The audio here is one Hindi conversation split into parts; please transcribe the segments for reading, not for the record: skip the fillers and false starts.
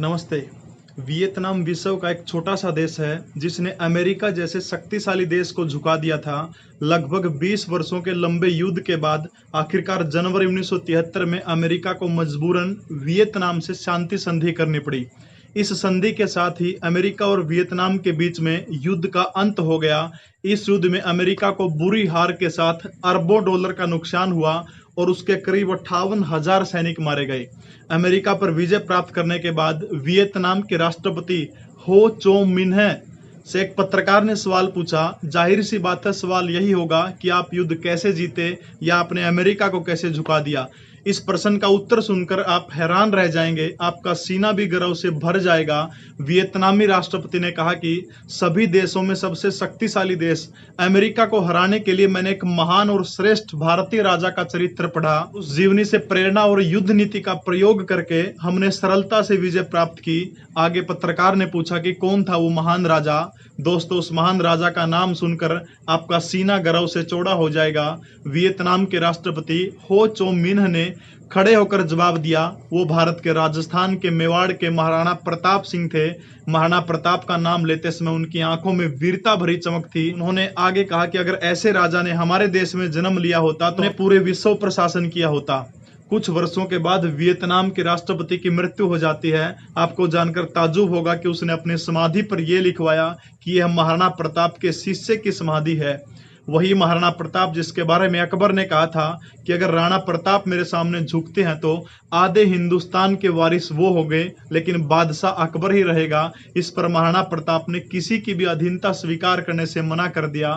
नमस्ते। वियतनाम विश्व का एक छोटा सा देश है जिसने अमेरिका जैसे शक्तिशाली देश को झुका दिया था। लगभग 20 वर्षों के लंबे युद्ध के बाद आखिरकार जनवरी 1973 में अमेरिका को मजबूरन वियतनाम से शांति संधि करनी पड़ी। इस संधि के साथ ही अमेरिका और वियतनाम के बीच में युद्ध का अंत हो गया। इस युद्ध में अमेरिका को बुरी हार के साथ अरबों डॉलर का नुकसान हुआ और उसके करीब 58,000 सैनिक मारे गए। अमेरिका पर विजय प्राप्त करने के बाद वियतनाम के राष्ट्रपति हो चो मिन्ह से एक पत्रकार ने सवाल पूछा। जाहिर सी बात है, सवाल यही होगा कि आप युद्ध कैसे जीते या आपने अमेरिका को कैसे झुका दिया। इस प्रश्न का उत्तर सुनकर आप हैरान रह जाएंगे, आपका सीना भी गर्व से भर जाएगा। वियतनामी राष्ट्रपति ने कहा कि सभी देशों में सबसे शक्तिशाली देश अमेरिका को हराने के लिए मैंने एक महान और श्रेष्ठ भारतीय राजा का चरित्र पढ़ा। उस जीवनी से प्रेरणा और युद्ध नीति का प्रयोग करके हमने सरलता से विजय प्राप्त की। आगे पत्रकार ने पूछा कि कौन था वो महान राजा। दोस्तों, उस महान राजा का नाम सुनकर आपका सीना गर्व से चौड़ा हो जाएगा। वियतनाम के राष्ट्रपति हो चो मिन्ह ने खड़े होकर जवाब दिया। वो भारत के राजस्थान के मेवाड़ के महाराणा प्रताप सिंह थे। महाराणा प्रताप का नाम लेते समय उनकी आंखों में वीरता भरी चमक थी। उन्होंने आगे कहा कि अगर ऐसे राजा ने हमारे देश में जन्म लिया होता तो उन्हें पूरे विश्व पर शासन किया होता। कुछ वर्षों के बाद वियतनाम के राष्ट्रपति की मृत्यु हो जाती है। आपको जानकर ताज्जुब होगा कि उसने अपनी समाधि पर यह लिखवाया कि यह महाराणा प्रताप के शिष्य की समाधि है। वही महाराणा प्रताप जिसके बारे में अकबर ने कहा था कि अगर राणा प्रताप मेरे सामने झुकते हैं तो आधे हिंदुस्तान के वारिस वो हो गए, लेकिन बादशाह अकबर ही रहेगा। इस पर महाराणा प्रताप ने किसी की भी अधीनता स्वीकार करने से मना कर दिया।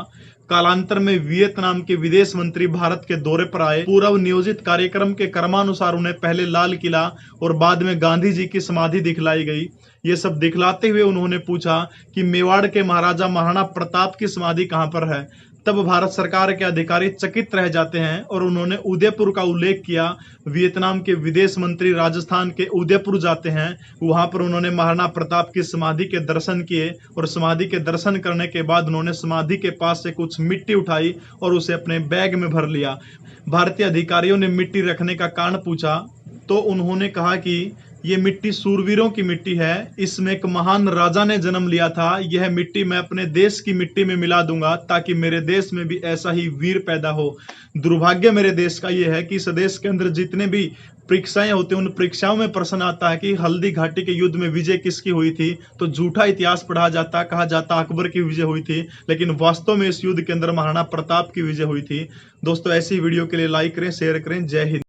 कालांतर में वियतनाम के विदेश मंत्री भारत के दौरे पर आए। पूर्व नियोजित कार्यक्रम के क्रमानुसार उन्हें पहले लाल किला और बाद में गांधी जी की समाधि दिखलाई गई। ये सब दिखलाते हुए उन्होंने पूछा कि मेवाड़ के महाराजा महाराणा प्रताप की समाधि कहां पर है। तब भारत सरकार के अधिकारी चकित रह जाते हैं और उन्होंने उदयपुर का उल्लेख किया। वियतनाम के विदेश मंत्री राजस्थान के उदयपुर जाते हैं। वहां पर उन्होंने महाराणा प्रताप की समाधि के दर्शन किए और समाधि के दर्शन करने के बाद उन्होंने समाधि के पास से कुछ मिट्टी उठाई और उसे अपने बैग में भर लिया। भारतीय अधिकारियों ने मिट्टी रखने का कारण पूछा तो उन्होंने कहा कि ये मिट्टी सूरवीरों की मिट्टी है, इसमें एक महान राजा ने जन्म लिया था। यह मिट्टी मैं अपने देश की मिट्टी में मिला दूंगा ताकि मेरे देश में भी ऐसा ही वीर पैदा हो। दुर्भाग्य मेरे देश का यह है कि इस देश के अंदर जितने भी परीक्षाएं होती हैं उन परीक्षाओं में प्रश्न आता है कि हल्दी घाटी के युद्ध में विजय किसकी हुई थी, तो झूठा इतिहास पढ़ा जाता, कहा जाता अकबर की विजय हुई थी, लेकिन वास्तव में इस युद्ध के अंदर महाराणा प्रताप की विजय हुई थी। दोस्तों, ऐसी वीडियो के लिए लाइक करें, शेयर करें। जय हिंद।